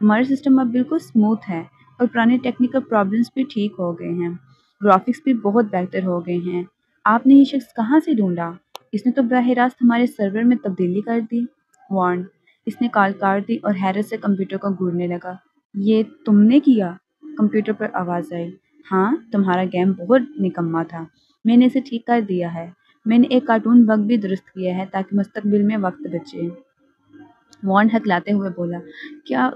ہمارا سسٹم اب بالکل اسموتھ ہے اور پرانے ٹیکنیکل پرابلمس بھی ٹھیک ہو گئے ہیں۔ گرافکس بھی بہت بہتر ہو گئے ہیں۔ آپ نے یہ شخص کہاں سے ڈھونڈا؟ اس نے تو براہ راست ہمارے سرور میں تبدیلی کر دی۔ وارن، اس نے کال کاٹ دی اور حیرت سے کمپیوٹر کو گھورنے لگا۔ یہ تم نے کیا؟ کمپیوٹر پر آواز آئی۔ ہاں، تمہارا گیم بہت نکما تھا۔ میں نے اسے ٹھیک کر دیا ہے۔ میں نے ایک کارٹون بگ بھی درست کیا ہے تاکہ مستقبل میں وقت بچے۔ وارن ہکلاتے ہوئے بولا، کیا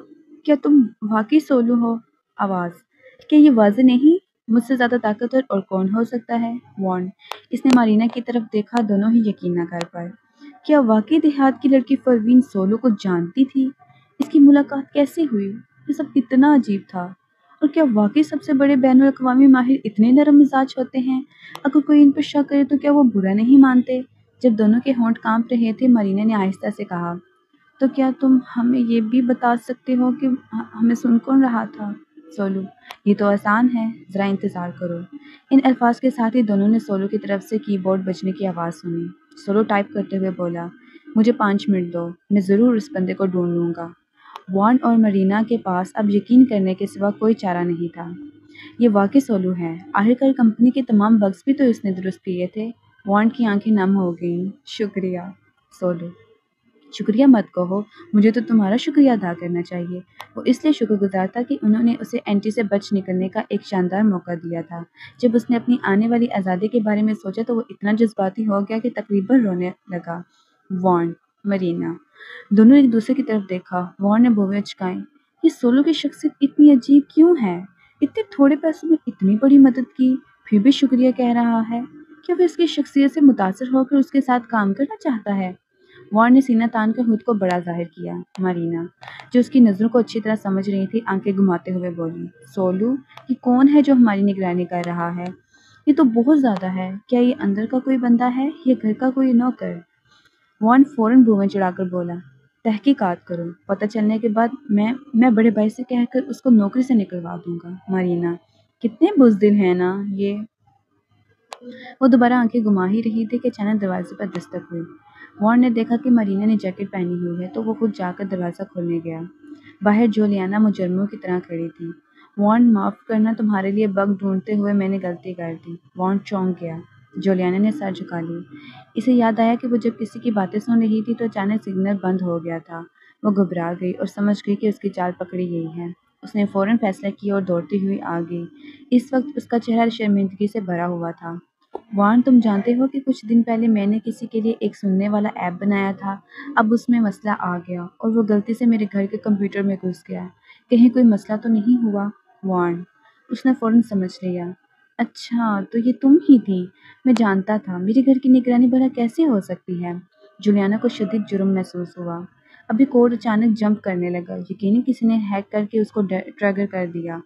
کیا تم واقعی سولو ہو؟ آواز، کیا یہ واضح نہیں؟ مجھ سے زیادہ طاقتور اور کون ہو سکتا ہے؟ وارن، اس نے مارینا کی طرف دیکھا، دونوں ہی یقین نہ کر پائے۔ کیا واقعی دیہات کی لڑکی پروین سولو کو جانتی تھی؟ اس کی ملاقات کیسے ہوئی؟ یہ سب کتنا عجیب تھا۔ اور کیا واقعی سب سے بڑے بین الاقوامی ماہر اتنے نرم مزاج ہوتے ہیں؟ اگر کوئی ان پر شک کرے تو کیا وہ برا نہیں مانتے؟ جب دونوں کے ہونٹ کانپ رہے تھے، مارینا نے آہستہ سے کہا، تو کیا تم ہمیں یہ بھی بتا سکتے ہو کہ ہمیں سن کون رہا تھا؟ سولو، یہ تو آسان ہے، ذرا انتظار کرو۔ ان الفاظ کے ساتھ ہی دونوں نے سولو کی طرف سے کی بورڈ بجنے کی آواز سنی۔ سولو ٹائپ کرتے ہوئے بولا، مجھے 5 منٹ دو، میں ضرور اس بندے کو ڈھونڈ لوں گا۔ وارن اور مارینا کے پاس اب یقین کرنے کے سوا کوئی چارہ نہیں تھا۔ یہ واقعی سولو ہے، آخرکار کمپنی کے تمام بگز بھی تو اس نے درست کیے تھے۔ وارن کی آنکھیں نم ہو گئیں۔ شکریہ۔ سولو، شکریہ مت کہو، مجھے تو تمہارا شکریہ ادا کرنا چاہیے۔ وہ اس لیے شکر گزار تھا کہ انہوں نے اسے اینٹی سے بچ نکلنے کا ایک شاندار موقع دیا تھا۔ جب اس نے اپنی آنے والی آزادی کے بارے میں سوچا تو وہ اتنا جذباتی ہو گیا کہ تقریباً رونے لگا۔ وارن، مارینا دونوں ایک دوسرے کی طرف دیکھا۔ وارن نے بھویں اچکائیں۔ یہ سولو کی شخصیت اتنی عجیب کیوں ہے؟ اتنے تھوڑے پیسوں میں اتنی بڑی مدد کی، پھر بھی شکریہ کہہ رہا ہے۔ کیا وہ اس کی شخصیت سے متاثر ہو کر اس کے ساتھ کام کرنا چاہتا ہے؟ وارن نے سینہ تان کر خود کو بڑا ظاہر کیا۔ مارینا، جو اس کی نظروں کو اچھی طرح سمجھ رہی تھی، آنکھیں گھماتے ہوئے بولی، سولو، یہ کون ہے جو ہماری نگرانی کر رہا ہے؟ یہ تو بہت زیادہ ہے۔ کیا یہ اندر کا کوئی بندہ ہے یا گھر کا کوئی نوکر؟ وارن فوراً بھویں چڑھا کر بولا، تحقیقات کرو، پتہ چلنے کے بعد میں بڑے بھائی سے کہہ کر اس کو نوکری سے نکلوا دوں گا۔ مارینا، کتنے بزدل ہیں نا یہ۔ وہ دوبارہ آنکھیں گھما ہی رہی تھی کہ اچانک دروازے پر دستک ہوئی۔ وارن نے دیکھا کہ مارینا نے جیکٹ پہنی ہوئی ہے تو وہ خود جا کر دروازہ کھولنے گیا۔ باہر جولیانا مجرموں کی طرح کھڑی تھی۔ وارن، معاف کرنا، تمہارے لیے بگ ڈھونڈتے ہوئے میں نے غلطی کر دی۔ وارن چونک گیا۔ جولیانا نے سر جھکا لی۔ اسے یاد آیا کہ وہ جب کسی کی باتیں سن رہی تھی تو اچانک سگنل بند ہو گیا تھا۔ وہ گھبرا گئی اور سمجھ گئی کہ اس کی چال پکڑی گئی ہے۔ اس نے فوراً فیصلہ کیا اور دوڑتی ہوئی آ گئی۔ اس وقت اس کا چہرہ شرمندگی سے بھرا ہوا تھا۔ وارن، تم جانتے ہو کہ کچھ دن پہلے میں نے کسی کے لیے ایک سننے والا ایپ بنایا تھا۔ اب اس میں مسئلہ آ گیا اور وہ غلطی سے میرے گھر کے کمپیوٹر میں گھس گیا۔ کہیں کوئی مسئلہ تو نہیں ہوا؟ وارن، اس نے فوراً سمجھ لیا۔ اچھا، تو یہ تم ہی تھی۔ میں جانتا تھا۔ میرے گھر کی نگرانی بھلا کیسے ہو سکتی ہے؟ جولیانا کو شدید جرم محسوس ہوا۔ ابھی کوڈ اچانک جمپ کرنے لگا۔ یقیناً کسی نے ہیک کر کے اس کو ٹریگر کر دیا۔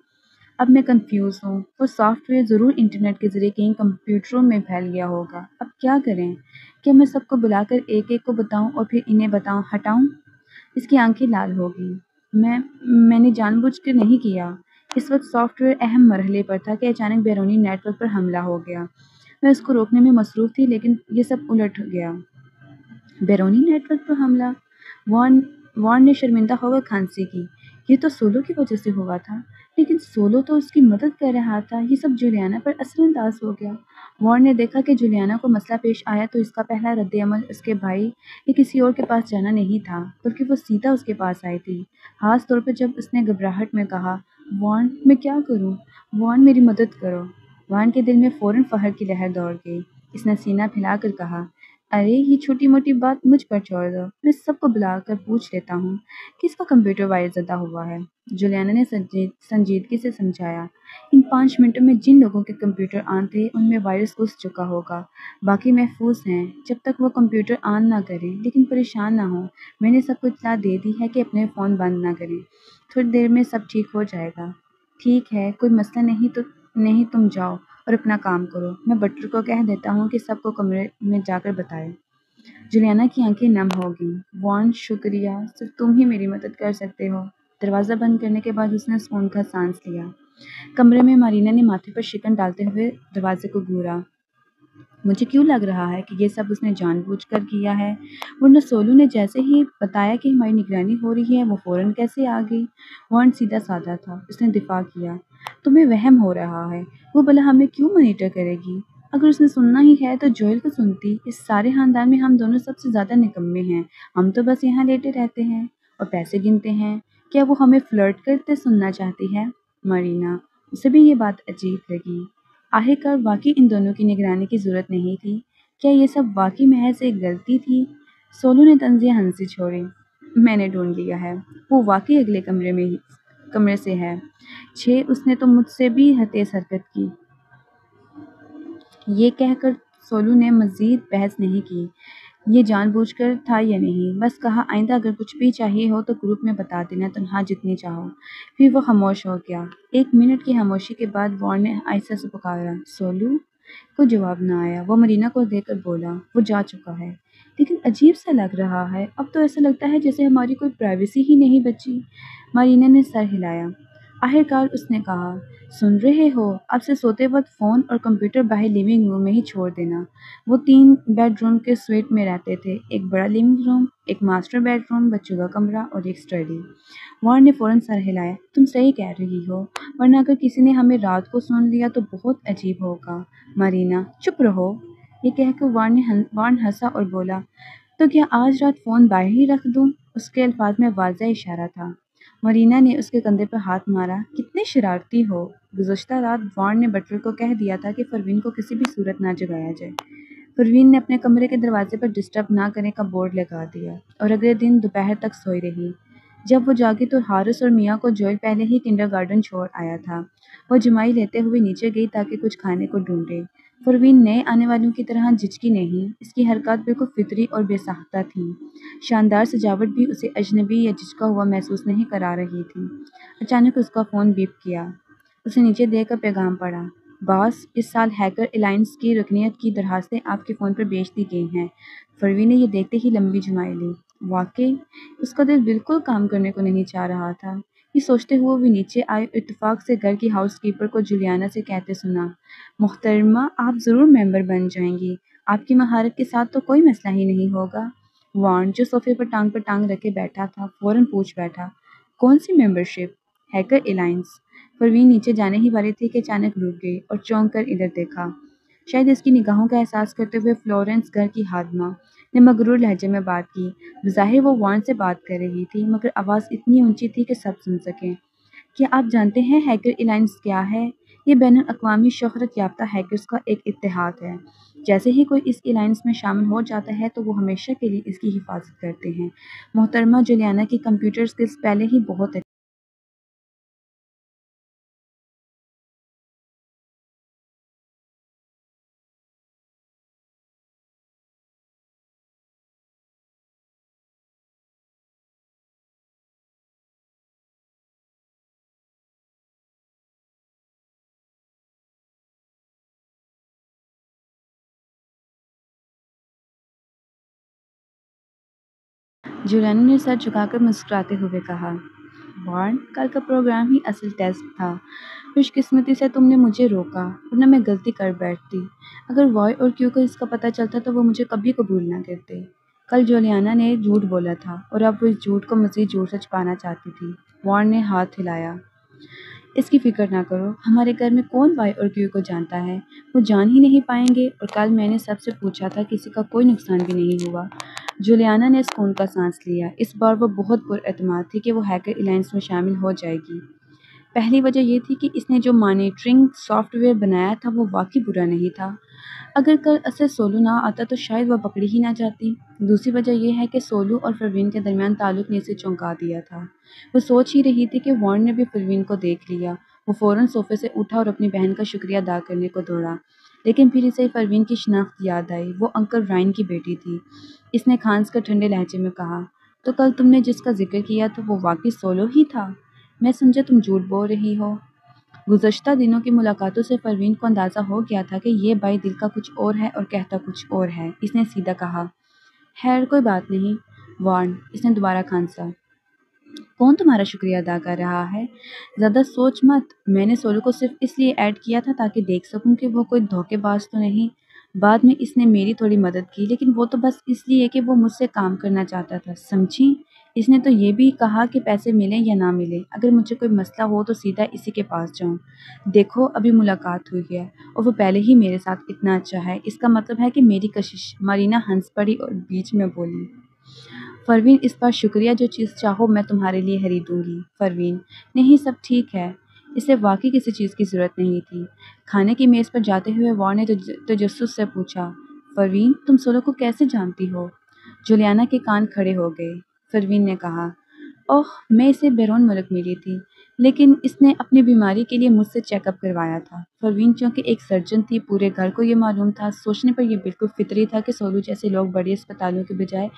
اب میں کنفیوز ہوں۔ وہ سافٹ ویئر ضرور انٹرنیٹ کے ذریعے کئی کمپیوٹروں میں پھیل گیا ہوگا۔ اب کیا کریں؟ کیا میں سب کو بلا کر ایک ایک کو بتاؤں اور پھر انہیں ہٹاؤں؟ اس کی آنکھیں لال ہو گئیں۔ میں نے جان بوجھ کر نہیں کیا۔ اس وقت سافٹ ویئر اہم مرحلے پر تھا کہ اچانک بیرونی نیٹ ورک پر حملہ ہو گیا۔ میں اس کو روکنے میں مصروف تھی لیکن یہ سب الٹ گیا۔ بیرونی نیٹ ورک پر حملہ؟ وارن نے شرمندہ ہو کر کھانسی کی۔ یہ تو سولو کی وجہ سے ہوا تھا، لیکن سولو تو اس کی مدد کر رہا تھا۔ یہ سب جولیانا پر اثر انداز ہو گیا۔ وارن نے دیکھا کہ جولیانا کو مسئلہ پیش آیا تو اس کا پہلا رد عمل اس کے بھائی یا کسی اور کے پاس جانا نہیں تھا، بلکہ وہ سیدھا اس کے پاس آئی تھی، خاص طور پر جب اس نے گھبراہٹ میں کہا، وارن، میں کیا کروں؟ وارن، میری مدد کرو۔ وارن کے دل میں فوراً فخر کی لہر دوڑ گئی۔ اس نے سینہ پھیلا کر کہا، ارے یہ چھوٹی موٹی بات مجھ پر چھوڑ دو، میں سب کو بلا کر پوچھ لیتا ہوں کہ اس کا کمپیوٹر وائرس زدہ ہوا ہے۔ جولیانا نے سنجیدگی سے سمجھایا، ان 5 منٹوں میں جن لوگوں کے کمپیوٹر آن تھے ان میں وائرس گھس چکا ہوگا، باقی محفوظ ہیں جب تک وہ کمپیوٹر آن نہ کریں، لیکن پریشان نہ ہوں، میں نے سب کو اطلاع دے دی ہے کہ اپنے فون بند نہ کریں، تھوڑی دیر میں سب ٹھیک ہو جائے گا۔ ٹھیک ہے، کوئی مسئلہ نہیں، تم جاؤ اور اپنا کام کرو، میں بٹلر کو کہہ دیتا ہوں کہ سب کو کمرے میں جا کر بتائے۔ جولیانا کی آنکھیں نم ہو گئیں۔ وارن، شکریہ، صرف تم ہی میری مدد کر سکتے ہو۔ دروازہ بند کرنے کے بعد اس نے سکون کا سانس لیا۔ کمرے میں مارینا نے ماتھے پر شکن ڈالتے ہوئے دروازے کو گھورا۔ مجھے کیوں لگ رہا ہے کہ یہ سب اس نے جان بوجھ کر کیا ہے، ورنہ سولو نے جیسے ہی بتایا کہ ہماری نگرانی ہو رہی ہے وہ فوراً کیسے آ گئی۔ وارن سیدھا سادہ تھا، اس نے دفاع کیا۔ تمہیں وہم ہو رہا ہے، وہ بھلا ہمیں کیوں مانیٹر کرے گی؟ اگر اس نے سننا ہی ہے تو جوئل کو سنتی۔ اس سارے خاندان میں ہم دونوں سب سے زیادہ نکمے ہیں، ہم تو بس یہاں لیٹے رہتے ہیں اور پیسے گنتے ہیں۔ کیا وہ ہمیں فلرٹ کرتے سننا چاہتی ہے؟ مارینا، اسے بھی یہ بات عجیب لگی۔ آخرکار واقعی ان دونوں کی نگرانی کی ضرورت نہیں تھی۔ کیا یہ سب واقعی محض ایک غلطی تھی؟ سولو نے طنزیہ ہنسی چھوڑی۔ میں نے ڈھونڈ لیا ہے، وہ واقعی اگلے کمرے سے ہے۔ اس نے تو مجھ سے بھی تیز حرکت کی۔ یہ کہہ کر سولو نے مزید بحث نہیں کی یہ جان بوجھ کر تھا یا نہیں، بس کہا آئندہ اگر کچھ بھی چاہیے ہو تو گروپ میں بتا دینا، تنہا جتنی چاہو۔ پھر وہ خاموش ہو گیا۔ 1 منٹ کی خاموشی کے بعد وارن نے آہستہ سے پکارا، سولو؟ کوئی جواب نہ آیا۔ وہ مرینا کو دیکھ کر بولا، وہ جا چکا ہے، لیکن عجیب سا لگ رہا ہے، اب تو ایسا لگتا ہے جیسے ہماری کوئی پرائیویسی ہی نہیں بچی۔ مرینا نے سر ہلایا۔ آخرکار اس نے کہا، سن رہے ہو، اب سے سوتے وقت فون اور کمپیوٹر باہر لیونگ روم میں ہی چھوڑ دینا۔ وہ 3 بیڈ روم کے سویٹ میں رہتے تھے، ایک بڑا لیونگ روم، ایک ماسٹر بیڈ روم، بچوں کا کمرہ اور ایک اسٹڈی۔ وارن نے فوراً سر ہلایا، تم صحیح کہہ رہی ہو، ورنہ اگر کسی نے ہمیں رات کو سن لیا تو بہت عجیب ہوگا۔ مرینا، چپ رہو۔ یہ کہہ کر وارن ہنسا اور بولا، تو کیا آج رات فون باہر ہی رکھ دوں؟ اس کے الفاظ میں واضح اشارہ تھا۔ مرینا نے اس کے کندھے پر ہاتھ مارا، کتنے شرارتی ہو۔ گزشتہ رات وارن نے بٹلر کو کہہ دیا تھا کہ پروین کو کسی بھی صورت نہ جگایا جائے۔ پروین نے اپنے کمرے کے دروازے پر ڈسٹرب نہ کرنے کا بورڈ لگا دیا اور اگلے دن دوپہر تک سوئی رہی۔ جب وہ جاگی تو ہارس اور میاں کو جوئل پہلے ہی کنڈرگارٹن چھوڑ آیا تھا۔ وہ جمائی لیتے ہوئے نیچے گئی تاکہ کچھ کھانے کو ڈھونڈے۔ پروین نئے آنے والوں کی طرح جھجکی نہیں، اس کی حرکات بالکل فطری اور بے ساختہ تھیں۔ شاندار سجاوٹ بھی اسے اجنبی یا جھجکا ہوا محسوس نہیں کرا رہی تھی۔ اچانک اس کا فون بیپ کیا۔ اسے نیچے دیکھ کر پیغام پڑھا، باس، اس سال ہیکر الائنس کی رکنیت کی درخواستیں آپ کے فون پر بھیج دی گئی ہیں۔ پروین نے یہ دیکھتے ہی لمبی جھمائی لی۔ واقعی؟ اس کا دل بالکل کام کرنے کو نہیں چاہ رہا تھا۔ یہ سوچتے ہوئے وہ نیچے آئے اور اتفاق سے گھر کی ہاؤس کیپر کو جولیانا سے کہتے سنا، محترمہ، آپ ضرور ممبر بن جائیں گی، آپ کی مہارت کے ساتھ تو کوئی مسئلہ ہی نہیں ہوگا۔ وارن، جو صوفے پر ٹانگ رکھے بیٹھا تھا، فوراً پوچھ بیٹھا، کون سی ممبرشپ؟ Hacker alliance. پروین نیچے جانے ہی والی تھی کہ اچانک رک گئی اور چونک کر ادھر دیکھا۔ شاید اس کی نگاہوں کا احساس کرتے ہوئے فلورنس گھر کی خادمہ نے مغرور لہجے میں بات کی۔ بظاہر وہ وارن سے بات کر رہی تھی، مگر آواز اتنی اونچی تھی کہ سب سن سکیں۔ کیا آپ جانتے ہیں ہیکر الائنس کیا ہے؟ یہ بین الاقوامی شہرت یافتہ ہیکرز کا ایک اتحاد ہے۔ جیسے ہی کوئی اس الائنس میں شامل ہو جاتا ہے تو وہ ہمیشہ کے لیے اس کی حفاظت کرتے ہیں۔ محترمہ جولیانا کی کمپیوٹر سکلز پہلے ہی بہت جولیانا نے سر جھکا کر مسکراتے ہوئے کہا، وارن، کل کا پروگرام ہی اصل ٹیسٹ تھا۔ خوش قسمتی سے تم نے مجھے روکا، ورنہ میں غلطی کر بیٹھتی۔ اگر وائی اور کیو کو اس کا پتہ چلتا تو وہ مجھے کبھی قبول نہ کرتے۔ کل جولیانا نے جھوٹ بولا تھا اور اب وہ اس جھوٹ کو مزید جھوٹ سے چھپانا چاہتی تھی۔ وارن نے ہاتھ ہلایا۔ اس کی فکر نہ کرو، ہمارے گھر میں کون وائی اور کیو کو جانتا ہے، وہ جان ہی نہیں پائیں گے، اور کل میں نے سب سے پوچھا تھا، کسی کا کوئی نقصان بھی نہیں ہوا۔ جولیانا نے سکون کا سانس لیا۔ اس بار وہ بہت پر اعتماد تھی کہ وہ ہیکر الائنس میں شامل ہو جائے گی۔ پہلی وجہ یہ تھی کہ اس نے جو مانیٹرنگ سافٹ ویئر بنایا تھا وہ واقعی برا نہیں تھا۔ اگر کل اسے سولو نہ آتا تو شاید وہ پکڑی ہی نہ جاتی۔ دوسری وجہ یہ ہے کہ سولو اور پروین کے درمیان تعلق نے اسے چونکا دیا تھا۔ وہ سوچ ہی رہی تھی کہ وارن نے بھی پروین کو دیکھ لیا۔ وہ فوراً صوفے سے اٹھا اور اپنی بہن کا شکریہ ادا کرنے کو دوڑا، لیکن پھر اسے پروین کی شناخت یاد آئی، وہ انکل رائن کی بیٹی تھی۔ اس نے کھانس کر ٹھنڈے لہجے میں کہا، تو کل تم نے جس کا ذکر کیا تو وہ واقعی سولو ہی تھا؟ میں سمجھا تم جھوٹ بول رہی ہو۔ گزشتہ دنوں کی ملاقاتوں سے پروین کو اندازہ ہو گیا تھا کہ یہ بھائی دل کا کچھ اور ہے اور کہتا کچھ اور ہے۔ اس نے سیدھا کہا، خیر کوئی بات نہیں۔ وارن، اس نے دوبارہ کھانسا، کون تمہارا شکریہ ادا کر رہا ہے؟ زیادہ سوچ مت، میں نے سولو کو صرف اس لیے ایڈ کیا تھا تاکہ دیکھ سکوں کہ وہ کوئی دھوکے باز تو نہیں۔ بعد میں اس نے میری تھوڑی مدد کی، لیکن وہ تو بس اس لیے کہ وہ مجھ سے کام کرنا چاہتا تھا، سمجھی؟ اس نے تو یہ بھی کہا کہ پیسے ملیں یا نہ ملیں، اگر مجھے کوئی مسئلہ ہو تو سیدھا اسی کے پاس جاؤں۔ دیکھو ابھی ملاقات ہوئی ہے اور وہ پہلے ہی میرے ساتھ اتنا اچھا ہے، اس کا مطلب ہے کہ میری کشش۔ مارینا ہنس پڑی اور بیچ میں بولی، پروین اس بار شکریہ، جو چیز چاہو میں تمہارے لیے خریدوں گی۔ پروین، نہیں سب ٹھیک ہے۔ اسے واقعی کسی چیز کی ضرورت نہیں تھی۔ کھانے کی میز پر جاتے ہوئے وار نے تجسس سے پوچھا، پروین تم سولو کو کیسے جانتی ہو؟ جولیانا کے کان کھڑے ہو گئے۔ پروین نے کہا، اوہ میں اسے بیرون ملک ملی تھی، لیکن اس نے اپنی بیماری کے لیے مجھ سے چیک اپ کروایا تھا۔ پروین چونکہ ایک سرجن تھی، پورے گھر کو یہ معلوم تھا۔ سوچنے پر یہ بالکل فطری تھا کہ سولو جیسے لوگ بڑے اسپتالوں کے بجائے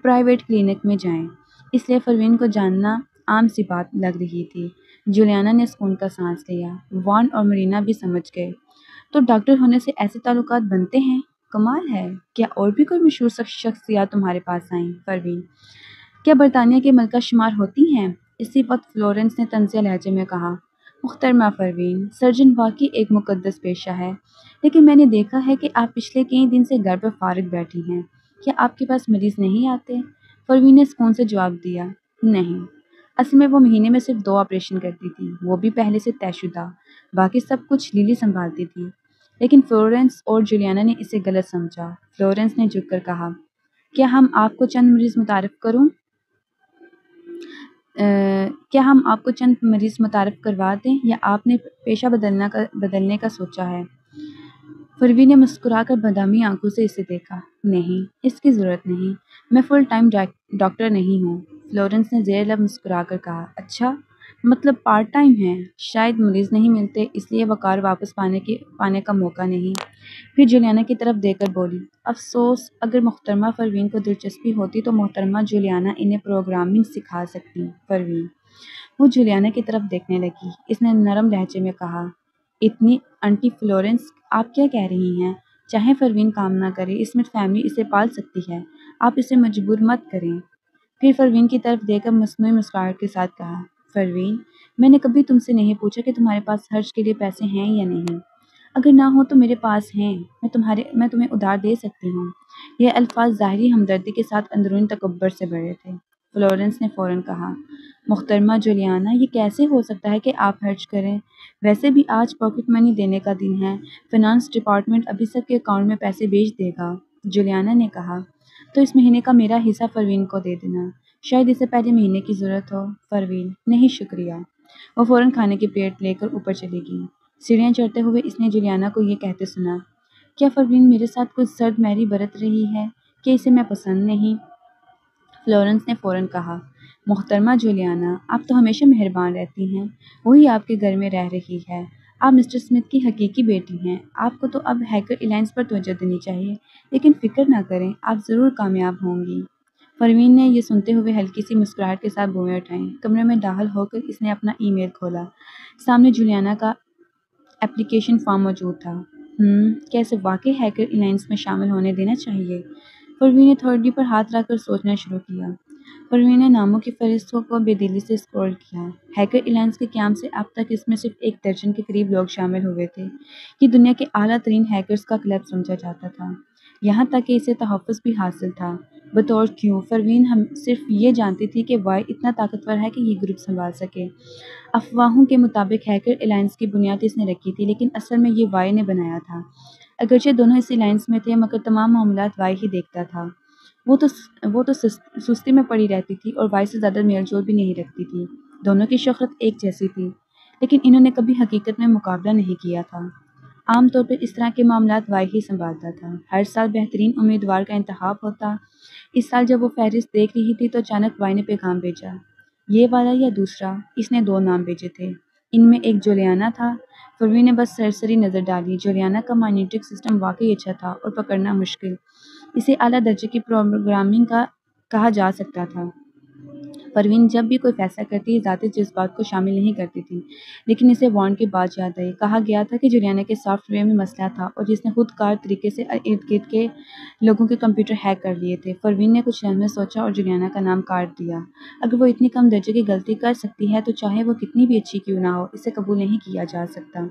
پرائیویٹ کلینک میں جائیں، اس لیے پروین کو جاننا عام سی بات لگ رہی تھی۔ جولیانا نے سکون کا سانس لیا۔ وان اور مرینا بھی سمجھ گئے، تو ڈاکٹر ہونے سے ایسے تعلقات بنتے ہیں؟ کمال ہے۔ کیا اور بھی کوئی مشہور شخصیات تمہارے پاس آئیں؟ پروین، کیا برطانیہ کے ملکہ شمار ہوتی ہیں؟ اسی وقت فلورنس نے طنزیہ لہجے میں کہا، محترمہ پروین، سرجن واقعی ایک مقدس پیشہ ہے، لیکن میں نے دیکھا ہے کہ آپ پچھلے کئی دن سے گھر پر فارغ بیٹھی ہیں۔ کیا آپ کے پاس مریض نہیں آتے؟ پروین نے سکون سے جواب دیا، نہیں، اصل میں وہ مہینے میں صرف 2 آپریشن کرتی تھی، وہ بھی پہلے سے طے شدہ، باقی سب کچھ لیلی سنبھالتی تھی۔ لیکن فلورنس اور جولیانا نے اسے غلط سمجھا۔ فلورنس نے جھک کر کہا، کیا ہم آپ کو چند مریض متعارف کروں؟ کیا ہم آپ کو چند مریض متعارف کروا دیں یا آپ نے پیشہ بدلنے کا سوچا ہے؟ پروین نے مسکرا کر بادامی آنکھوں سے اسے دیکھا، نہیں، اس کی ضرورت نہیں، میں فل ٹائم ڈاکٹر نہیں ہوں۔ فلورنس نے زیر لب مسکرا کر کہا، اچھا، مطلب پارٹ ٹائم ہے؟ شاید مریض نہیں ملتے اس لیے وقار واپس پانے کا موقع نہیں۔ پھر جولیانا کی طرف دیکھ کر بولی، افسوس، اگر محترمہ پروین کو دلچسپی ہوتی تو محترمہ جولیانا انہیں پروگرامنگ سکھا سکتی۔ پروین، وہ جولیانا کی طرف دیکھنے لگی۔ اس نے نرم لہجے میں کہا، اتنی آنٹی فلورنس، آپ کیا کہہ رہی ہیں؟ چاہے پروین کام نہ کرے، اس میں فیملی اسے پال سکتی ہے، آپ اسے مجبور مت کریں۔ پھر پروین کی طرف دیکھ کر مصنوعی مسکراہٹ کے ساتھ کہا، پروین، میں نے کبھی تم سے نہیں پوچھا کہ تمہارے پاس خرچ کے لیے پیسے ہیں یا نہیں۔ اگر نہ ہو تو میرے پاس ہیں، میں تمہیں ادھار دے سکتی ہوں۔ یہ الفاظ ظاہری ہمدردی کے ساتھ اندرونی تکبر سے بھرے تھے۔ فلورنس نے فوراً کہا، محترمہ جولیانا، یہ کیسے ہو سکتا ہے کہ آپ خرچ کریں؟ ویسے بھی آج پاکٹ منی دینے کا دن ہے، فنانس ڈپارٹمنٹ ابھی سب کے اکاؤنٹ میں پیسے بھیج دے گا۔ جولیانا نے کہا، تو اس مہینے کا میرا حصہ پروین کو دے دینا، شاید اسے پہلے مہینے کی ضرورت ہو۔ پروین، نہیں شکریہ۔ وہ فوراً کھانے کی پلیٹ لے کر اوپر چلی گئی۔ سیڑھیاں چڑھتے ہوئے اس نے جولیانا کو یہ کہتے سنا، کیا پروین میرے ساتھ کچھ سرد مہری برت رہی ہے کہ اسے میں پسند نہیں؟ فلورنس نے فوراً کہا، محترمہ جولیانا، آپ تو ہمیشہ مہربان رہتی ہیں، وہی آپ کے گھر میں رہ رہی ہے، آپ مسٹر اسمتھ کی حقیقی بیٹی ہیں، آپ کو تو اب ہیکر الائنس پر توجہ دینی چاہیے، لیکن فکر نہ کریں، آپ ضرور کامیاب ہوں گی۔ پروین نے یہ سنتے ہوئے ہلکی سی مسکراہٹ کے ساتھ بوئیں اٹھائیں۔ کمرے میں داخل ہو کر اس نے اپنا ای میل کھولا۔ سامنے جولیانا کا اپلیکیشن فارم موجود تھا۔ کیا اسے واقعی ہیکر الائنس میں شامل ہونے دینا چاہیے؟ پروین نے تھرڈی پر ہاتھ رکھ کر سوچنا شروع کیا۔ پروین نے ناموں کی فہرست کو بے دلی سے اسکرول کیا۔ ہیکر الائنس کے قیام سے اب تک اس میں صرف 1 درجن کے قریب لوگ شامل ہوئے تھے۔ یہ دنیا کے اعلیٰ ترین ہیکرز کا کلب سمجھا جاتا تھا، یہاں تک کہ اسے تحفظ بھی حاصل تھا۔ بطور کیوں؟ پروین صرف یہ جانتی تھی کہ وائی اتنا طاقتور ہے کہ یہ گروپ سنبھال سکے۔ افواہوں کے مطابق ہیکر الائنس کی بنیاد اس نے رکھی تھی، لیکن اصل میں یہ وائی نے بنایا تھا۔ اگرچہ دونوں اس الائنس میں تھے، مگر تمام معاملات وائی ہی دیکھتا تھا۔ وہ تو سستی میں پڑی رہتی تھی اور وائی سے زیادہ میل جول بھی نہیں رکھتی تھی۔ دونوں کی شہرت ایک جیسی تھی، لیکن انہوں نے کبھی حقیقت میں مقابلہ نہیں کیا تھا۔ عام طور پر اس طرح کے معاملات وائی ہی سنبھالتا تھا۔ ہر سال بہترین امیدوار کا انتخاب ہوتا۔ اس سال جب وہ فہرست دیکھ رہی تھی تو اچانک وائی نے پیغام بھیجا، یہ والا یا دوسرا؟ اس نے 2 نام بھیجے تھے، ان میں ایک جولیانا تھا۔ پروین نے بس سرسری نظر ڈالی۔ جولیانا کا مانیٹرنگ سسٹم واقعی اچھا تھا اور پکڑنا مشکل، اسے اعلیٰ درجے کی پروگرامنگ کا کہا جا سکتا تھا۔ پروین جب بھی کوئی فیصلہ کرتی ذاتی جذبات کو شامل نہیں کرتی تھی، لیکن اسے وارن کی بات یاد آئی۔ کہا گیا تھا کہ جولیانا کے سافٹ ویئر میں مسئلہ تھا اور جس نے خود کار طریقے سے ارد گرد کے لوگوں کے کمپیوٹر ہیک کر لیے تھے۔ پروین نے کچھ لمحے سوچا اور جولیانا کا نام کاٹ دیا۔ اگر وہ اتنی کم درجے کی غلطی کر سکتی ہے تو چاہے وہ کتنی بھی اچھی کیوں نہ ہو، اسے قبول نہیں کیا جا سکتا۔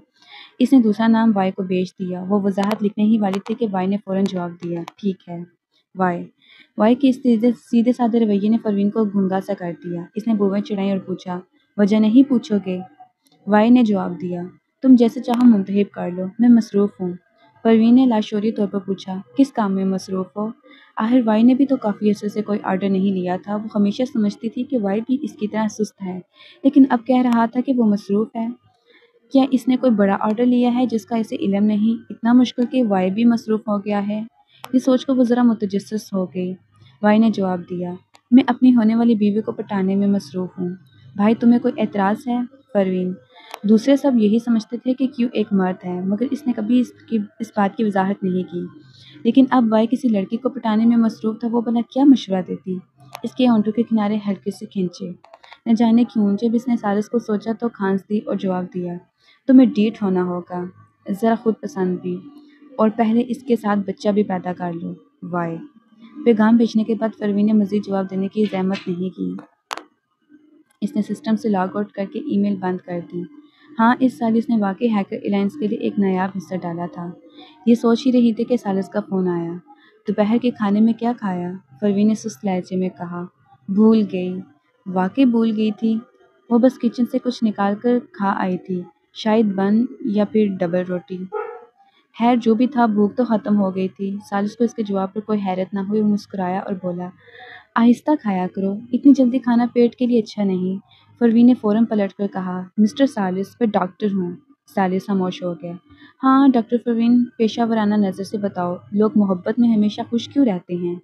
اس نے دوسرا نام وائی کو بھیج دیا۔ وہ وضاحت لکھنے ہی والی تھی کہ وائی نے فوراً جواب دیا، ٹھیک ہے وائی۔ وائی کے اس سیدھے سادے رویے نے پروین کو گھنگا سا کر دیا۔ اس نے بوئیں چڑھائیں اور پوچھا، وجہ نہیں پوچھو گے؟ وائی نے جواب دیا، تم جیسے چاہو منتخب کر لو، میں مصروف ہوں۔ پروین نے لاشعوری طور پر پوچھا، کس کام میں مصروف ہو؟ آخر وائی نے بھی تو کافی عرصے سے کوئی آرڈر نہیں لیا تھا۔ وہ ہمیشہ سمجھتی تھی کہ وائی بھی اس کی طرح سست ہے، لیکن اب کہہ رہا تھا کہ وہ مصروف ہے۔ کیا اس نے کوئی بڑا آرڈر لیا ہے جس کا اسے علم نہیں؟ اتنا مشکل کہ وائی بھی مصروف ہو گیا ہے؟ یہ سوچ کر وہ ذرا متجسس ہو گئی۔ وائی نے جواب دیا، میں اپنی ہونے والی بیوی کو پٹانے میں مصروف ہوں۔ بھائی تمہیں کوئی اعتراض ہے؟ پروین، دوسرے سب یہی سمجھتے تھے کہ کیوں ایک مرد ہے، مگر اس نے کبھی اس بات کی وضاحت نہیں کی۔ لیکن اب وائی کسی لڑکی کو پٹانے میں مصروف تھا، وہ بھلا کیا مشورہ دیتی؟ اس کے ہونٹوں کے کنارے ہلکے سے کھینچے۔ نہ جانے کیوں جب اس نے سالس کو سوچا تو کھانس دی اور جواب دیا، تمہیں ڈیٹ ہونا ہوگا، ذرا خود پسند بھی، اور پہلے اس کے ساتھ بچہ بھی پیدا کر لو۔ وائی۔ پیغام بھیجنے کے بعد پروین نے مزید جواب دینے کی زحمت نہیں کی۔ اس نے سسٹم سے لاگ آؤٹ کر کے ای میل بند کر دی۔ ہاں، اس سال اس نے واقعی ہیکر الائنس کے لیے ایک نایاب حصہ ڈالا تھا۔ یہ سوچ ہی رہی تھی کہ سالس کا فون آیا۔ دوپہر کے کھانے میں کیا کھایا؟ پروین نے سست لہجے میں کہا، بھول گئی۔ واقعی بھول گئی تھی؟ وہ بس کچن سے کچھ نکال کر کھا آئی تھی، شاید بن یا پھر ڈبل روٹی۔ خیر جو بھی تھا، بھوک تو ختم ہو گئی تھی۔ سالس کو اس کے جواب پر کوئی حیرت نہ ہوئی، وہ مسکرایا اور بولا، آہستہ کھایا کرو، اتنی جلدی کھانا پیٹ کے لیے اچھا نہیں۔ پروین نے فوراً پلٹ کر کہا، مسٹر سالس، میں ڈاکٹر ہوں۔ سالس خاموش ہو گیا۔ ہاں ڈاکٹر پروین، پیشہ ورانہ نظر سے بتاؤ، لوگ محبت میں ہمیشہ خوش کیوں رہتے ہیں؟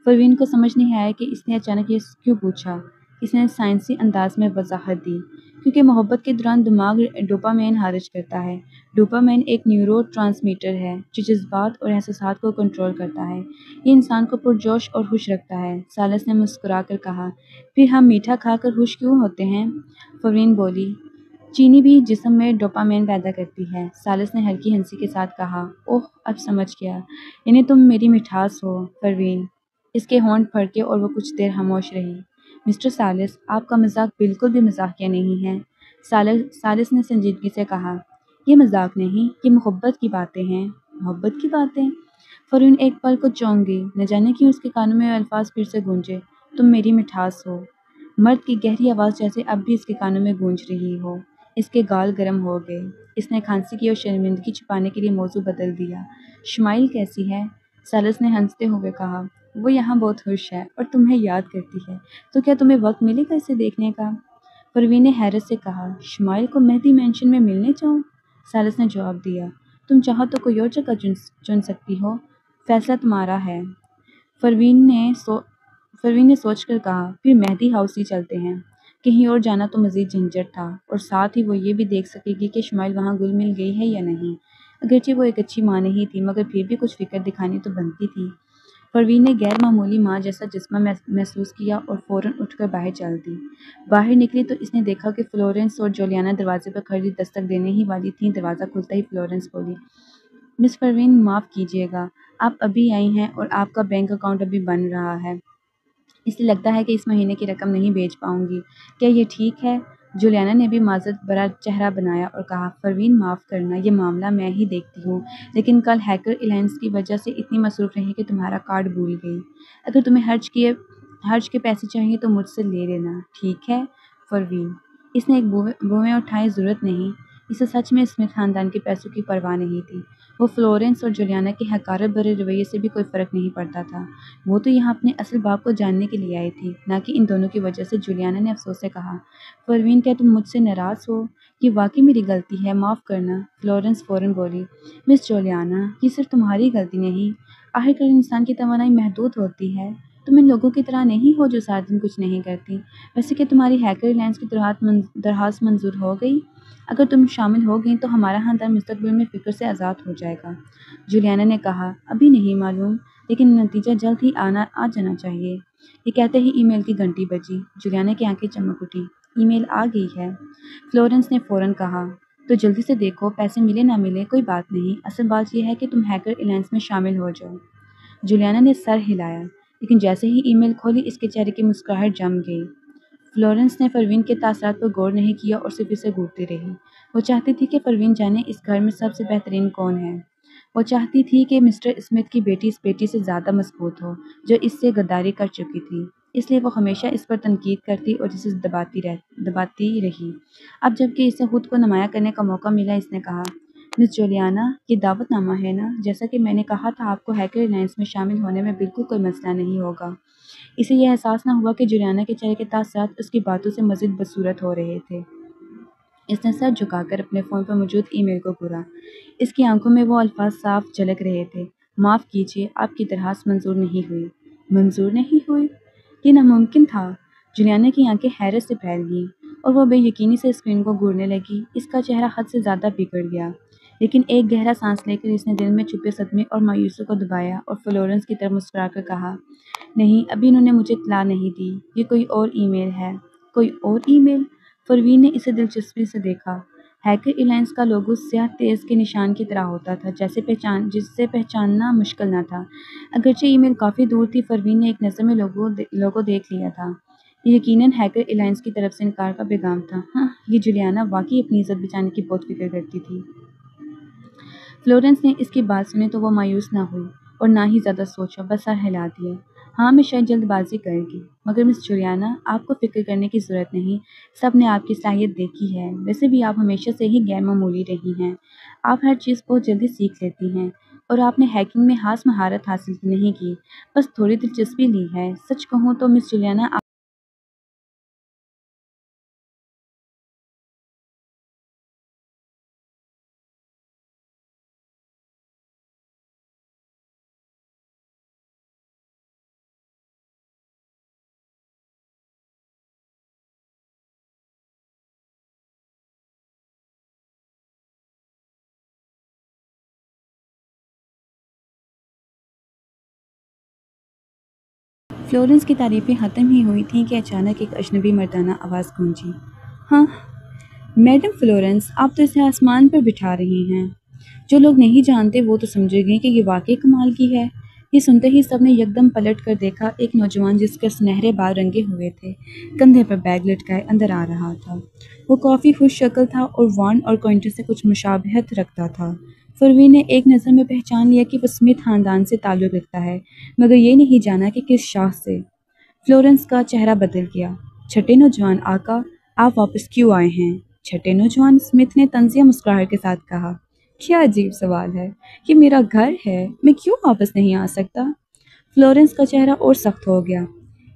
پروین کو سمجھ نہیں آیا کہ اس نے اچانک یہ کیوں پوچھا۔ اس نے سائنسی انداز میں وضاحت دی، کیونکہ محبت کے دوران دماغ ڈوپامین خارج کرتا ہے۔ ڈوپامین ایک نیورو ٹرانسمیٹر ہے جو جذبات اور احساسات کو کنٹرول کرتا ہے۔ یہ انسان کو پرجوش اور خوش رکھتا ہے۔ سالس نے مسکرا کر کہا، پھر ہم میٹھا کھا کر خوش کیوں ہوتے ہیں؟ پروین بولی، چینی بھی جسم میں ڈوپامین پیدا کرتی ہے۔ سالس نے ہلکی ہنسی کے ساتھ کہا، اوہ اب سمجھ گیا، یعنی تم میری مٹھاس ہو۔ پروین، اس کے ہونٹ پھڑکے اور وہ کچھ دیر خاموش رہی۔ مسٹر سالس، آپ کا مذاق بالکل بھی مزاحیہ نہیں ہے۔ سالس نے سنجیدگی سے کہا، یہ مذاق نہیں، یہ محبت کی باتیں ہیں۔ محبت کی باتیں؟ پروین ایک پل کو چونک گئی۔ نہ جانے کیوں اس کے کانوں میں الفاظ پھر سے گونجے، تم میری مٹھاس ہو۔ مرد کی گہری آواز جیسے اب بھی اس کے کانوں میں گونج رہی ہو۔ اس کے گال گرم ہو گئے۔ اس نے کھانسی کی اور شرمندگی چھپانے کے لیے موضوع بدل دیا، شمائل کیسی ہے؟ سالس نے ہنستے ہوئے کہا، وہ یہاں بہت خوش ہے اور تمہیں یاد کرتی ہے، تو کیا تمہیں وقت ملے گا اسے دیکھنے کا؟ پروین نے حیرت سے کہا، شمائل کو مہدی مینشن میں ملنے جاؤں؟ سالس نے جواب دیا، تم چاہو تو کوئی اور جگہ چن سکتی ہو، فیصلہ تمہارا ہے۔ پروین نے سوچ کر کہا، پھر مہدی ہاؤس ہی چلتے ہیں۔ کہیں اور جانا تو مزید جھنجھٹ تھا، اور ساتھ ہی وہ یہ بھی دیکھ سکے گی کہ شمائل وہاں گل مل گئی ہے یا نہیں۔ اگرچہ وہ ایک اچھی ماں نہیں تھی، مگر پھر بھی کچھ فکر دکھانی تو بنتی تھی۔ پروین نے غیر معمولی ماں جیسا جذبہ محسوس کیا اور فوراً اٹھ کر باہر چل دی۔ باہر نکلی تو اس نے دیکھا کہ فلورنس اور جولیانا دروازے پر کھڑی دستک دینے ہی والی تھیں۔ دروازہ کھلتا ہی فلورنس بولی، مس پروین، معاف کیجیے گا، آپ ابھی آئی ہیں اور آپ کا بینک اکاؤنٹ ابھی بن رہا ہے، اس لیے لگتا ہے کہ اس مہینے کی رقم نہیں بھیج پاؤں گی، کیا یہ ٹھیک ہے؟ جولیانا نے بھی معذرت بھرا چہرہ بنایا اور کہا، پروین معاف کرنا، یہ معاملہ میں ہی دیکھتی ہوں، لیکن کل ہیکر الائنس کی وجہ سے اتنی مصروف رہی کہ تمہارا کارڈ بھول گئی۔ اگر تمہیں خرچ کے پیسے چاہیے تو مجھ سے لے لینا، ٹھیک ہے؟ پروین، اس نے ایک بوئیں اٹھائی، ضرورت نہیں۔ اسے سچ میں اسمتھ خاندان کے پیسوں کی پرواہ نہیں تھی۔ وہ فلورنس اور جولیانا کے حقارت بھرے رویے سے بھی کوئی فرق نہیں پڑتا تھا۔ وہ تو یہاں اپنے اصل باپ کو جاننے کے لیے آئی تھی، نہ کہ ان دونوں کی وجہ سے۔ جولیانا نے افسوس سے کہا، پروین، کیا تم مجھ سے ناراض ہو؟ یہ واقعی میری غلطی ہے، معاف کرنا۔ فلورنس فوراً بولی، مس جولیانا، یہ صرف تمہاری غلطی نہیں، آخرکار انسان کی توانائی محدود ہوتی ہے، تم ان لوگوں کی طرح نہیں ہو جو سارا دن کچھ نہیں کرتی۔ ویسے کہ تمہاری ہیکر الائنس کی درخواست منظور ہو گئی؟ اگر تم شامل ہو گئیں تو ہمارا خاندان مستقبل میں فکر سے آزاد ہو جائے گا۔ جولیانا نے کہا، ابھی نہیں معلوم، لیکن نتیجہ جلد ہی آ جانا چاہیے۔ یہ کہتے ہی ای میل کی گھنٹی بجی۔ جولیانا کی آنکھیں چمک اٹھی۔ ای میل آ گئی ہے، فلورنس نے فوراً کہا۔ تو جلدی سے دیکھو، پیسے ملے نہ ملے کوئی بات نہیں، اصل بات یہ ہے کہ تم ہیکر الائنس میں شامل ہو جاؤ۔ جولیانا نے سر ہلایا، لیکن جیسے ہی ای میل کھولی اس کے چہرے کی مسکراہٹ جم گئی۔ فلورنس نے پروین کے تاثرات پر غور نہیں کیا اور صرف اسے گھورتی رہی۔ وہ چاہتی تھی کہ پروین جانے اس گھر میں سب سے بہترین کون ہے۔ وہ چاہتی تھی کہ مسٹر اسمتھ کی بیٹی اس بیٹی سے زیادہ مضبوط ہو جو اس سے غداری کر چکی تھی، اس لیے وہ ہمیشہ اس پر تنقید کرتی اور اسے دباتی رہی۔ اب جب کہ اسے خود کو نمایاں کرنے کا موقع ملا، اس نے کہا، مس جولیانا، یہ دعوت نامہ ہے نا؟ جیسا کہ میں نے کہا تھا آپ کو ہیکر الائنس میں شامل ہونے میں بالکل کوئی مسئلہ نہیں ہوگا۔ اسے یہ احساس نہ ہوا کہ جولیانا کے چہرے کے تاثرات اس کی باتوں سے مزید بدصورت ہو رہے تھے۔ اس نے سر جھکا کر اپنے فون پر موجود ای میل کو گھورا۔ اس کی آنکھوں میں وہ الفاظ صاف جھلک رہے تھے، معاف کیجیے، آپ کی درخواست منظور نہیں ہوئی۔ منظور نہیں ہوئی؟ یہ ناممکن تھا۔ جولیانا کی آنکھیں حیرت سے پھیل گئیں اور وہ بے یقینی سے اسکرین کو گھورنے لگی۔ اس کا چہرہ حد سے زیادہ بگڑ گیا، لیکن ایک گہرا سانس لے کر اس نے دل میں چھپے صدمے اور مایوسی کو دبایا اور فلورنس کی طرف مسکرا کر کہا، نہیں، ابھی انہوں نے مجھے اطلاع نہیں دی، یہ کوئی اور ای میل ہے۔ کوئی اور ای میل؟ پروین نے اسے دلچسپی سے دیکھا۔ ہیکر الائنس کا لوگو سیاہ تیز کے نشان کی طرح ہوتا تھا، جسے پہچاننا مشکل نہ تھا۔ اگرچہ ای میل کافی دور تھی، پروین نے ایک نظر میں لوگو دیکھ لیا تھا۔ یہ یقیناً ہیکر الائنس کی طرف سے انکار کا پیغام تھا۔ ہاں، یہ جولیانا واقعی اپنی عزت بچانے کی بہت فکر کرتی تھی۔ فلورنس نے اس کی بات سنی تو وہ مایوس نہ ہوئی اور نہ ہی زیادہ سوچا، بس سر ہلا دیا۔ ہاں، میں شاید جلد بازی کرے گی، مگر مس جولیانا، آپ کو فکر کرنے کی ضرورت نہیں، سب نے آپ کی صلاحیت دیکھی ہے۔ ویسے بھی آپ ہمیشہ سے ہی غیر معمولی رہی ہیں، آپ ہر چیز بہت جلدی سیکھ لیتی ہیں، اور آپ نے ہیکنگ میں خاص مہارت حاصل نہیں کی، بس تھوڑی دلچسپی لی ہے۔ سچ کہوں تو مس جولیانا، فلورنس کی تعریفیں ختم ہی ہوئی تھیں کہ اچانک ایک اجنبی مردانہ آواز گونجی۔ ہاں، میڈم فلورنس، آپ تو اسے آسمان پر بٹھا رہی ہیں۔ جو لوگ نہیں جانتے وہ تو سمجھے گے کہ یہ واقعی کمال کی ہے۔ یہ سنتے ہی سب نے یکدم پلٹ کر دیکھا۔ ایک نوجوان جس کے سنہرے بال رنگے ہوئے تھے، کندھے پر بیگ لٹکائے اندر آ رہا تھا۔ وہ کافی خوش شکل تھا اور وارن اور کوئنٹر سے کچھ مشابہت رکھتا تھا۔ پروین نے ایک نظر میں پہچان لیا کہ وہ اسمتھ خاندان سے تعلق رکھتا ہے، مگر یہ نہیں جانا کہ کس شاخ سے۔ فلورنس کا چہرہ بدل گیا۔ چھٹے نوجوان آقا، آپ واپس کیوں آئے ہیں؟ چھٹے نوجوان، اسمتھ نے طنزیہ مسکراہٹ کے ساتھ کہا۔ کیا عجیب سوال ہے، یہ میرا گھر ہے، میں کیوں واپس نہیں آ سکتا؟ فلورنس کا چہرہ اور سخت ہو گیا۔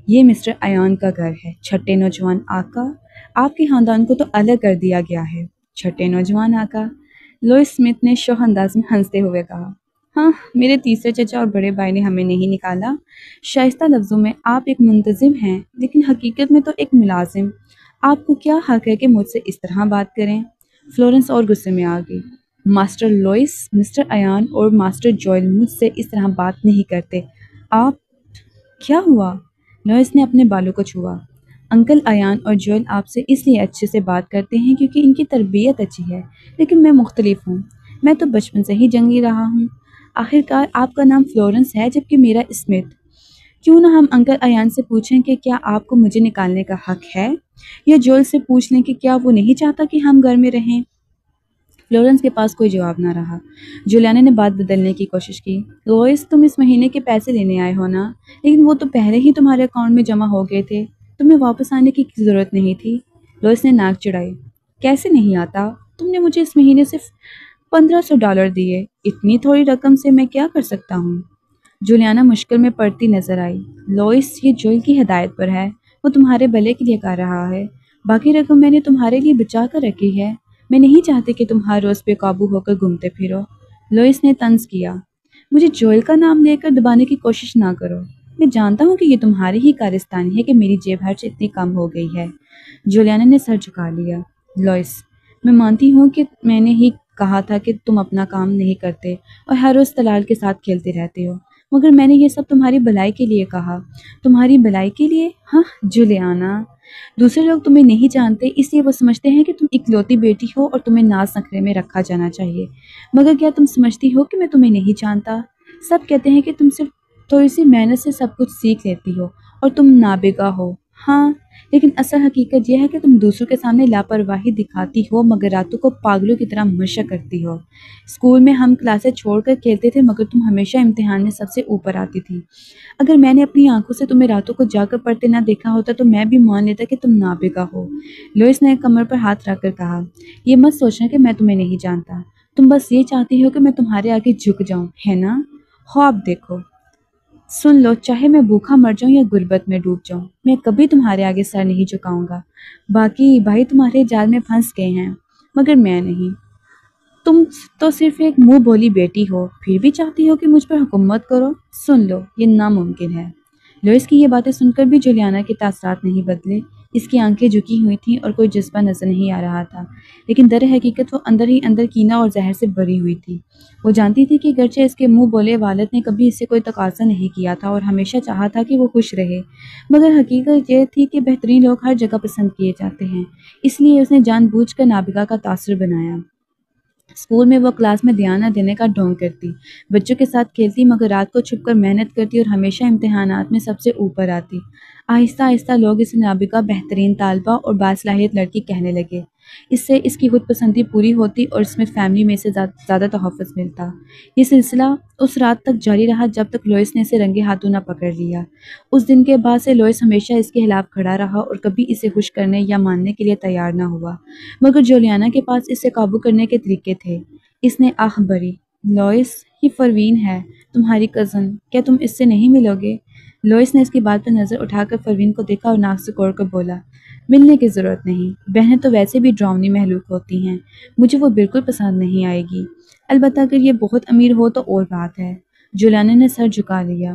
یہ مسٹر ایان کا گھر ہے، چھٹے نوجوان آقا، آپ کے خاندان کو تو الگ کر دیا گیا ہے۔ چھٹے نوجوان آقا، لوئس اسمتھ نے شوخ انداز میں ہنستے ہوئے کہا۔ ہاں، میرے تیسرے چچا اور بڑے بھائی نے ہمیں نہیں نکالا۔ شائستہ لفظوں میں آپ ایک منتظم ہیں، لیکن حقیقت میں تو ایک ملازم۔ آپ کو کیا حق ہے کہ مجھ سے اس طرح بات کریں؟ فلورنس اور غصے میں آ گئی۔ ماسٹر لوئس، مسٹر ایان اور ماسٹر جوئل مجھ سے اس طرح بات نہیں کرتے۔ آپ… کیا ہوا؟ لوئس نے اپنے بالوں کو چھوا۔ انکل ایان اور جوئل آپ سے اس لیے اچھے سے بات کرتے ہیں کیونکہ ان کی تربیت اچھی ہے، لیکن میں مختلف ہوں، میں تو بچپن سے ہی جنگلی رہا ہوں۔ آخرکار آپ کا نام فلورنس ہے جبکہ میرا اسمتھ۔ کیوں نہ ہم انکل ایان سے پوچھیں کہ کیا آپ کو مجھے نکالنے کا حق ہے، یا جوئل سے پوچھ لیں کہ کیا وہ نہیں چاہتا کہ ہم گھر میں رہیں۔ فلورنس کے پاس کوئی جواب نہ رہا۔ جولیانا نے بات بدلنے کی کوشش کی۔ لوئس، تم اس مہینے کے پیسے لینے آئے ہو نا؟ لیکن وہ تو پہلے ہی تمہارے اکاؤنٹ میں جمع ہو گئے تھے، تمہیں واپس آنے کی ضرورت نہیں تھی۔ لوئس نے ناک چڑھائی۔ کیسے نہیں آتا؟ تم نے مجھے اس مہینے صرف $1500 دیے، اتنی تھوڑی رقم سے میں کیا کر سکتا ہوں؟ جولیانا مشکل میں پڑتی نظر آئی۔ لوئس، یہ جوئل کی ہدایت پر ہے، وہ تمہارے بھلے کے لیے کر رہا ہے، باقی رقم میں نے تمہارے لیے بچا کر رکھی ہے، میں نہیں چاہتی کہ تم ہر روز بے قابو ہو کر گھومتے پھرو۔ لوئس نے طنز کیا۔ مجھے جوئل کا نام لے کر دبانے کی کوشش نہ کرو، میں جانتا ہوں کہ یہ تمہاری ہی کارستانی ہے کہ میری جیب خرچ اتنی کم ہو گئی ہے۔ جولیانا نے سر جھکا لیا۔ لوئس، میں مانتی ہوں کہ میں نے ہی کہا تھا کہ تم اپنا کام نہیں کرتے اور ہر روز طلال کے ساتھ کھیلتے رہتے ہو، مگر میں نے یہ سب تمہاری بھلائی کے لیے کہا۔ تمہاری بھلائی کے لیے؟ ہاں جولیانا، دوسرے لوگ تمہیں نہیں جانتے اس لیے وہ سمجھتے ہیں کہ تم اکلوتی بیٹی ہو اور تمہیں ناز نخرے میں رکھا جانا چاہیے، مگر کیا تم سمجھتی ہو کہ میں تمہیں نہیں جانتا؟ سب کہتے ہیں کہ تم صرف تھوڑی سی محنت سے سب کچھ سیکھ لیتی ہو اور تم نابغہ ہو۔ ہاں، لیکن اصل حقیقت یہ ہے کہ تم دوسروں کے سامنے لاپرواہی دکھاتی ہو مگر راتوں کو پاگلوں کی طرح مشق کرتی ہو۔ اسکول میں ہم کلاسیں چھوڑ کر کھیلتے تھے مگر تم ہمیشہ امتحان میں سب سے اوپر آتی تھی۔ اگر میں نے اپنی آنکھوں سے تمہیں راتوں کو جا کر پڑھتے نہ دیکھا ہوتا تو میں بھی مان لیتا کہ تم نابغہ ہو۔ لوئس نے کمر پر ہاتھ رکھ کر کہا، یہ مت سوچنا کہ میں تمہیں نہیں جانتا، تم بس یہ چاہتی ہو کہ میں تمہارے آگے جھک جاؤں، ہے نا؟ خواب دیکھو۔ سن لو، چاہے میں بھوکا مر جاؤں یا غربت میں ڈوب جاؤں، میں کبھی تمہارے آگے سر نہیں جھکاؤں گا۔ باقی بھائی تمہارے جال میں پھنس گئے ہیں مگر میں نہیں۔ تم تو صرف ایک منہ بولی بیٹی ہو، پھر بھی چاہتی ہو کہ مجھ پر حکومت کرو؟ سن لو، یہ ناممکن ہے۔ لوئس کی یہ باتیں سن کر بھی جولیانا کے تاثرات نہیں بدلے۔ اس کی آنکھیں جھکی ہوئی تھیں اور کوئی جذبہ نظر نہیں آ رہا تھا، لیکن در حقیقت وہ اندر ہی اندر کینہ اور زہر سے بھری ہوئی تھی۔ وہ جانتی تھی کہ گرچہ اس کے منہ بولے والد نے کبھی اس سے کوئی تقاضا نہیں کیا تھا اور ہمیشہ چاہا تھا کہ وہ خوش رہے، مگر حقیقت یہ تھی کہ بہترین لوگ ہر جگہ پسند کیے جاتے ہیں، اس لیے اس نے جان بوجھ کر نابغہ کا تاثر بنایا۔ اسکول میں وہ کلاس میں دھیان نہ دینے کا ڈھونگ کرتی، بچوں کے ساتھ کھیلتی مگر رات کو چھپ کر محنت کرتی اور ہمیشہ امتحانات میں سب سے اوپر آتی۔ آہستہ آہستہ لوگ اسے نابغہ، بہترین طالبہ اور باصلاحیت لڑکی کہنے لگے۔ اس سے اس کی خود پسندی پوری ہوتی اور اس میں فیملی میں سے زیادہ تحفظ ملتا۔ یہ سلسلہ اس رات تک جاری رہا جب تک لوئس نے اسے رنگے ہاتھوں نہ پکڑ لیا۔ اس دن کے بعد سے لوئس ہمیشہ اس کے خلاف کھڑا رہا اور کبھی اسے خوش کرنے یا ماننے کے لیے تیار نہ ہوا، مگر جولیانا کے پاس اسے قابو کرنے کے طریقے تھے۔ اس نے آہ بھری، لوئس، یہ فروین ہے، تمہاری کزن، کیا تم اس سے نہیں ملو گے؟ لوئس نے اس کی بات پر نظر اٹھا کر فروین کو دیکھا اور ناک سے کوڑ کر بولا، ملنے کی ضرورت نہیں، بہنیں تو ویسے بھی ڈراؤنی محلوق ہوتی ہیں، مجھے وہ بالکل پسند نہیں آئے گی، البتہ اگر یہ بہت امیر ہو تو اور بات ہے۔ جولیانا نے سر جھکا لیا۔